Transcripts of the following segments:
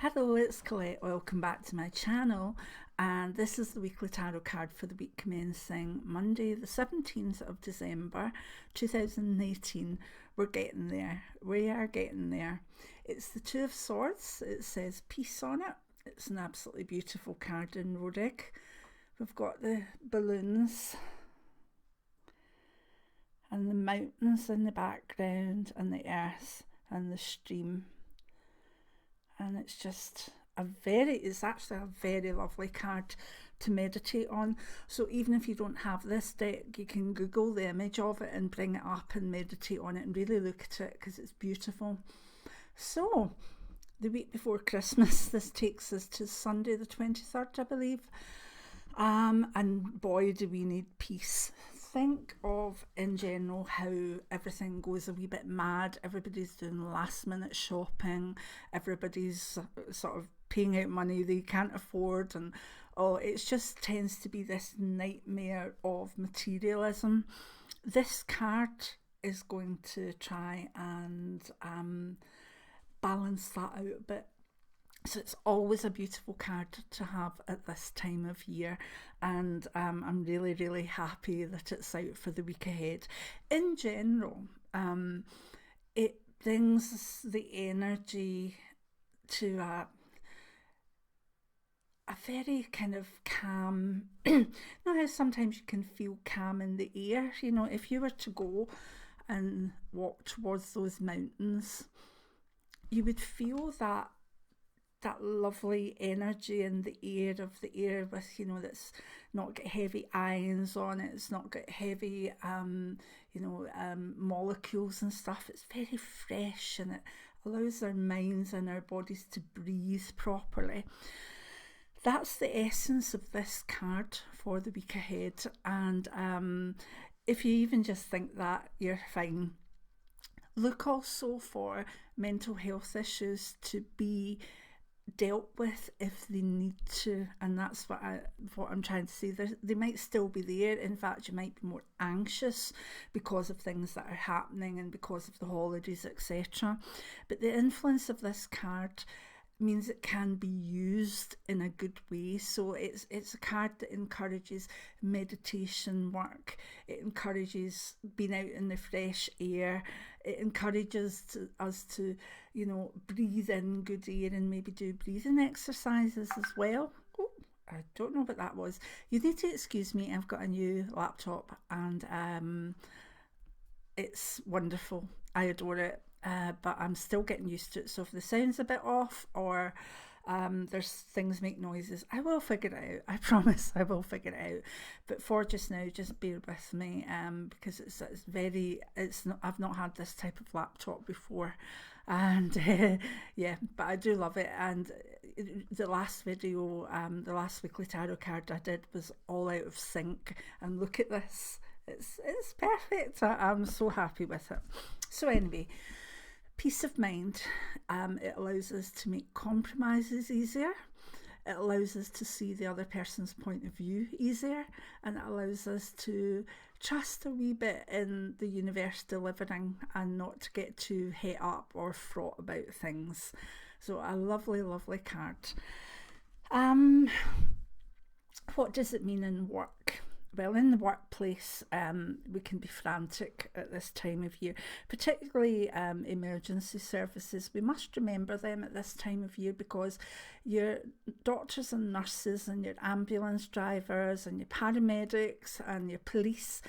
Hello, it's Colette. Welcome back to my channel, and this is the weekly tarot card for the week commencing Monday the 17th of December 2018. We're getting there. We are getting there. It's the Two of Swords. It says peace on it. It's an absolutely beautiful card in Rhodic. We've got the balloons and the mountains in the background and the earth and the stream. And it's actually a very lovely card to meditate on. So even if you don't have this deck, you can Google the image of it and bring it up and meditate on it and really look at it because it's beautiful. So the week before Christmas, this takes us to Sunday the 23rd, I believe. And boy, do we need peace. Think of, in general, how everything goes a wee bit mad. Everybody's doing last minute shopping. Everybody's sort of paying out money they can't afford. And it just tends to be this nightmare of materialism. This card is going to try and balance that out a bit. So it's always a beautiful card to have at this time of year, and I'm really, really happy that it's out for the week ahead. In general, it brings the energy to a very kind of calm, you know how sometimes you can feel calm in the air? You know, if you were to go and walk towards those mountains, you would feel that lovely energy in the air with, you know, that's not got heavy ions on it, it's not got heavy molecules and stuff. It's very fresh and it allows our minds and our bodies to breathe properly. That's the essence of this card for the week ahead. And if you even just think that, you're fine. Look also for mental health issues to be dealt with if they need to, and that's what I'm trying to say. They might still be there. In fact, you might be more anxious because of things that are happening and because of the holidays, etc. But the influence of this card means it can be used in a good way. So it's a card that encourages meditation work. It encourages being out in the fresh air. It encourages us to, you know, breathe in good air and maybe do breathing exercises as well. Oh, I don't know what that was. You need to excuse me. I've got a new laptop and it's wonderful. I adore it. But I'm still getting used to it. So if the sound's a bit off or there's things make noises, I will figure it out. I promise I will figure it out. But for just now, just bear with me because I've not had this type of laptop before. And yeah, but I do love it. And the last video, the last weekly tarot card I did was all out of sync. And look at this. It's perfect. I'm so happy with it. So anyway, peace of mind. It allows us to make compromises easier. It allows us to see the other person's point of view easier, and it allows us to trust a wee bit in the universe delivering and not to get too het up or fraught about things. So a lovely, lovely card. What does it mean in work? Well, in the workplace, we can be frantic at this time of year, particularly emergency services. We must remember them at this time of year because your doctors and nurses and your ambulance drivers and your paramedics and your police,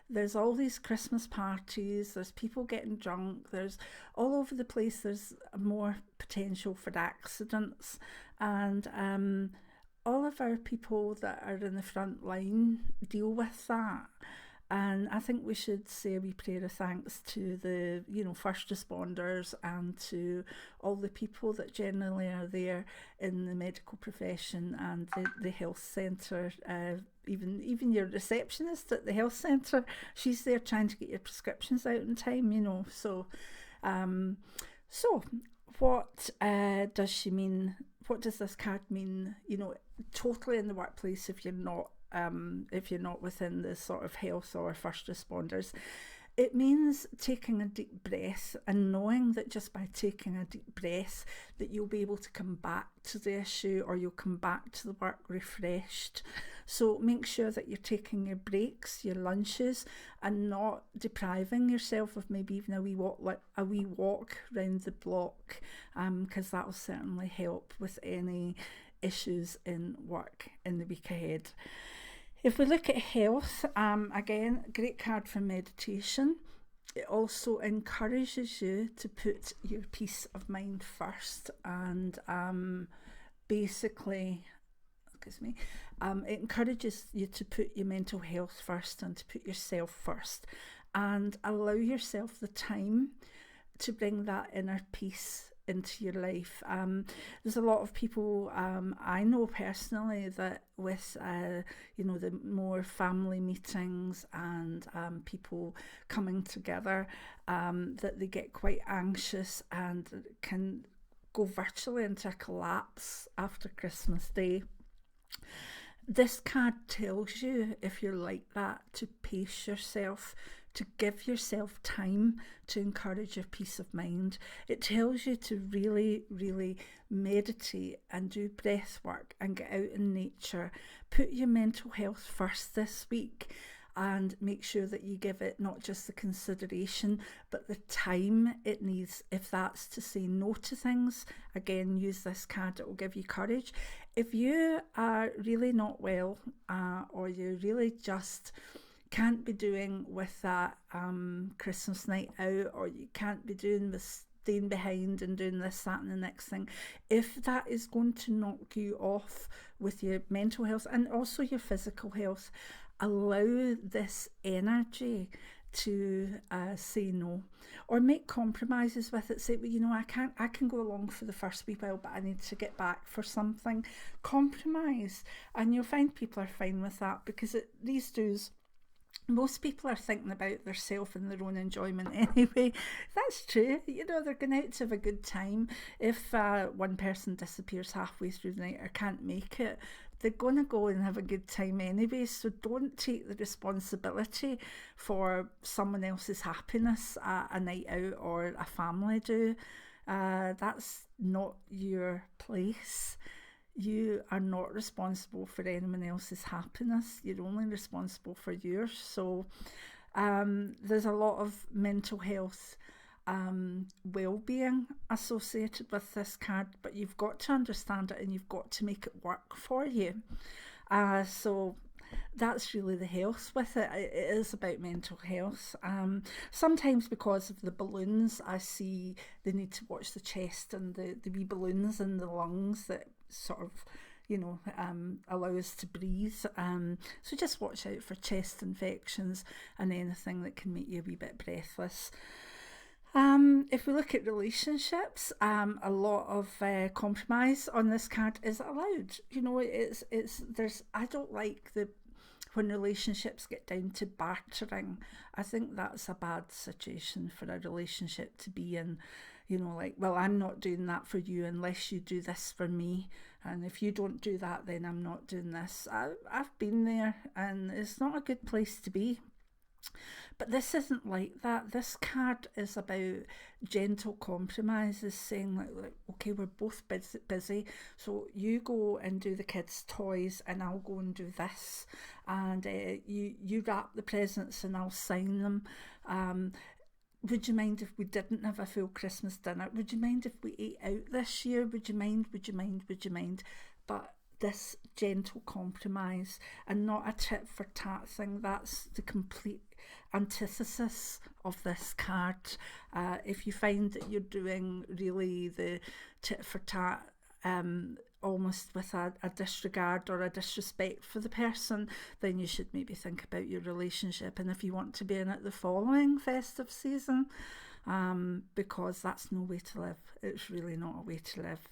there's all these Christmas parties, there's people getting drunk, there's all over the place, there's more potential for accidents, and all of our people that are in the front line deal with that. And I think we should say a wee prayer of thanks to the, you know, first responders and to all the people that generally are there in the medical profession and the health centre. Even your receptionist at the health centre, she's there trying to get your prescriptions out in time, you know. So what does she mean? What does this card mean? You know, totally in the workplace if you're not within the sort of health or first responders. It means taking a deep breath and knowing that just by taking a deep breath that you'll be able to come back to the issue, or you'll come back to the work refreshed. So make sure that you're taking your breaks, your lunches, and not depriving yourself of maybe even a wee walk round the block, because that will certainly help with any issues in work in the week ahead. If we look at health, again, great card for meditation. It also encourages you to put your peace of mind first, and basically, it encourages you to put your mental health first and to put yourself first, and allow yourself the time to bring that inner peace into your life. There's a lot of people I know personally that with the more family meetings and people coming together, that they get quite anxious and can go virtually into a collapse after Christmas Day. This card tells you, if you're like that, to pace yourself, to give yourself time to encourage your peace of mind. It tells you to really, really meditate and do breath work and get out in nature. Put your mental health first this week, and make sure that you give it not just the consideration, but the time it needs. If that's to say no to things, again, use this card. It will give you courage. If you are really not well, or you really just can't be doing with that Christmas night out, or you can't be doing with staying behind and doing this, that and the next thing, if that is going to knock you off with your mental health and also your physical health, allow this energy to say no, or make compromises with it. Say, well, I can go along for the first wee while, but I need to get back for something. Compromise, and you'll find people are fine with that, because these days most people are thinking about their self and their own enjoyment anyway. That's true. They're going out to have a good time. If one person disappears halfway through the night or can't make it, they're going to go and have a good time anyway. So don't take the responsibility for someone else's happiness a night out or a family do. That's not your place. You are not responsible for anyone else's happiness. You're only responsible for yours. So there's a lot of mental health well-being associated with this card, but you've got to understand it and you've got to make it work for you. So that's really the health with it. It is about mental health. Sometimes because of the balloons, I see they need to watch the chest and the wee balloons in the lungs that sort of allow us to breathe. So just watch out for chest infections and anything that can make you a wee bit breathless. If we look at relationships, a lot of compromise on this card is allowed. I don't like when relationships get down to bartering. I think that's a bad situation for a relationship to be in. Well, I'm not doing that for you unless you do this for me. And if you don't do that, then I'm not doing this. I've been there, and it's not a good place to be. But this isn't like that. This card is about gentle compromises, saying like okay, we're both busy, so you go and do the kids' toys and I'll go and do this, and you wrap the presents and I'll sign them. Would you mind if we didn't have a full Christmas dinner? Would you mind if we ate out this year? Would you mind? But this gentle compromise, and not a tit for tat thing. That's the complete antithesis of this card. If you find that you're doing really the tit for tat, almost with a disregard or a disrespect for the person, then you should maybe think about your relationship, and if you want to be in it the following festive season, because that's no way to live. It's really not a way to live.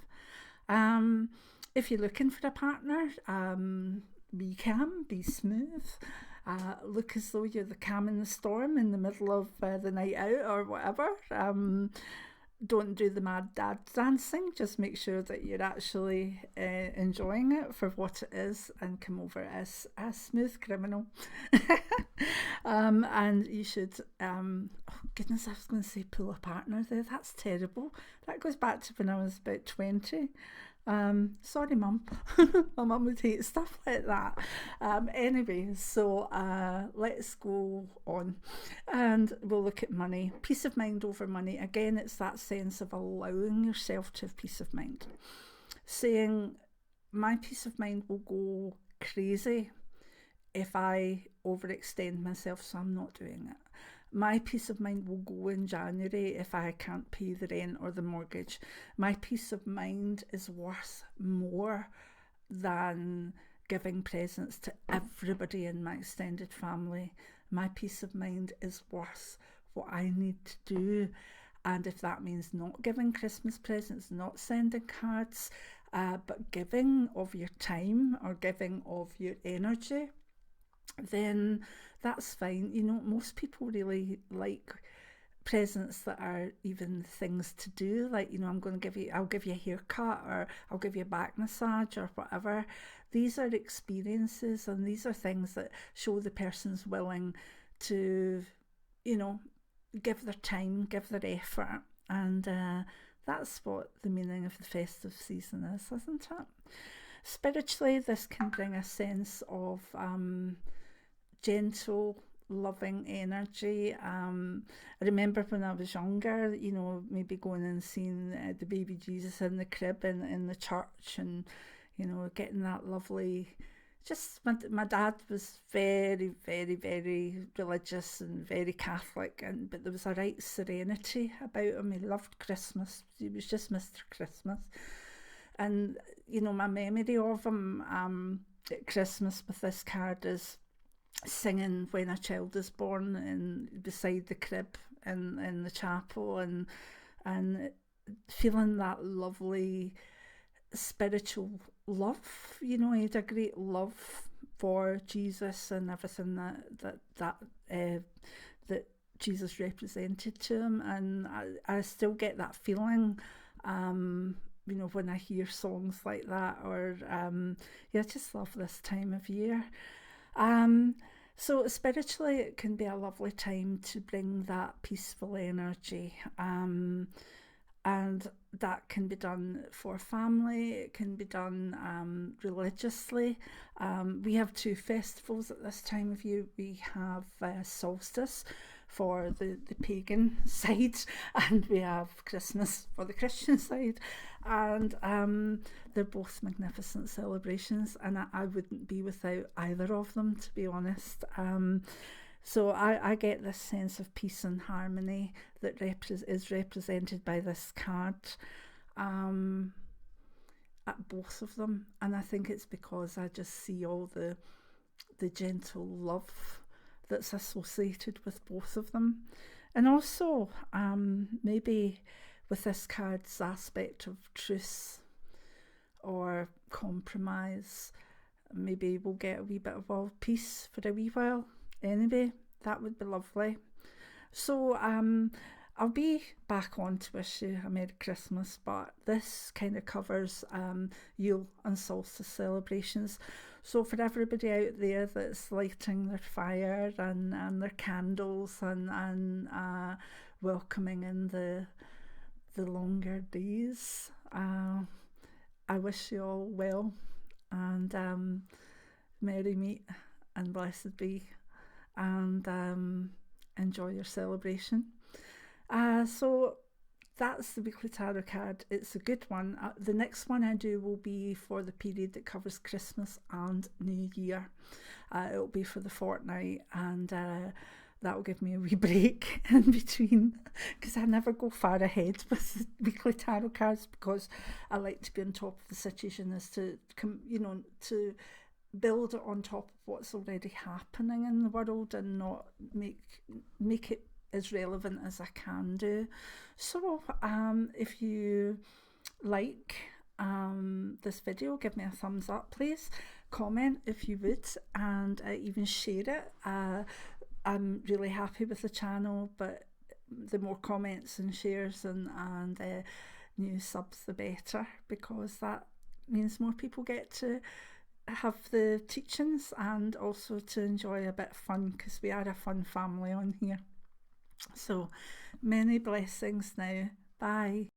If you're looking for a partner, be calm, be smooth, look as though you're the calm in the storm in the middle of the night out or whatever. don't do the mad dad dancing. Just make sure that you're actually enjoying it for what it is, and come over as a smooth criminal. And you should, oh goodness, I was going to say pull a partner there. That's terrible. That goes back to when I was about 20. Sorry, Mum. My mum would hate stuff like that. Anyway, so let's go on, and we'll look at money. Peace of mind over money. Again, it's that sense of allowing yourself to have peace of mind. Saying, my peace of mind will go crazy if I overextend myself, so I'm not doing it. My peace of mind will go in January if I can't pay the rent or the mortgage. My peace of mind is worth more than giving presents to everybody in my extended family. My peace of mind is worth what I need to do. And if that means not giving Christmas presents, not sending cards, but giving of your time or giving of your energy, then that's fine. You know, most people really like presents that are even things to do, like, you know, I'll give you a haircut, or I'll give you a back massage, or whatever. These are experiences, and these are things that show the person's willing to, you know, give their time, give their effort, and that's what the meaning of the festive season is, isn't it? Spiritually, this can bring a sense of gentle, loving energy. I remember when I was younger, you know, maybe going and seeing the baby Jesus in the crib in the church, and, you know, getting that lovely, just, my dad was very, very, very religious and very Catholic, but there was a right serenity about him. He loved Christmas. He was just Mr. Christmas. And, you know, my memory of him at Christmas with this card is singing When a Child is Born and beside the crib in the chapel, and feeling that lovely spiritual love. You know, he had a great love for Jesus and everything that Jesus represented to him, and I still get that feeling, you know, when I hear songs like that, or I just love this time of year. So spiritually, it can be a lovely time to bring that peaceful energy, and that can be done for family. It can be done religiously. We have two festivals at this time of year. We have solstice for the pagan side, and we have Christmas for the Christian side, and they're both magnificent celebrations, and I wouldn't be without either of them, to be honest. So I get this sense of peace and harmony that is represented by this card at both of them, and I think it's because I just see all the gentle love that's associated with both of them. And also maybe with this card's aspect of truce or compromise, maybe we'll get a wee bit of world peace for a wee while. Anyway, that would be lovely. So I'll be back on to wish you a Merry Christmas, but this kind of covers Yule and solstice celebrations. So for everybody out there that's lighting their fire and their candles and welcoming in the longer days, I wish you all well, and merry meet and blessed be, and enjoy your celebration. So that's the weekly tarot card. It's a good one. The next one I do will be for the period that covers Christmas and New Year. It'll be for the fortnight, and that will give me a wee break in between, because I never go far ahead with weekly tarot cards, because I like to be on top of the situation, as to to build it on top of what's already happening in the world, and not make it as relevant as I can do. So if you like this video, give me a thumbs up, please. Comment if you would, and even share it. I'm really happy with the channel, but the more comments and shares and new subs, the better, because that means more people get to have the teachings and also to enjoy a bit of fun, because we are a fun family on here. So many blessings now. Bye.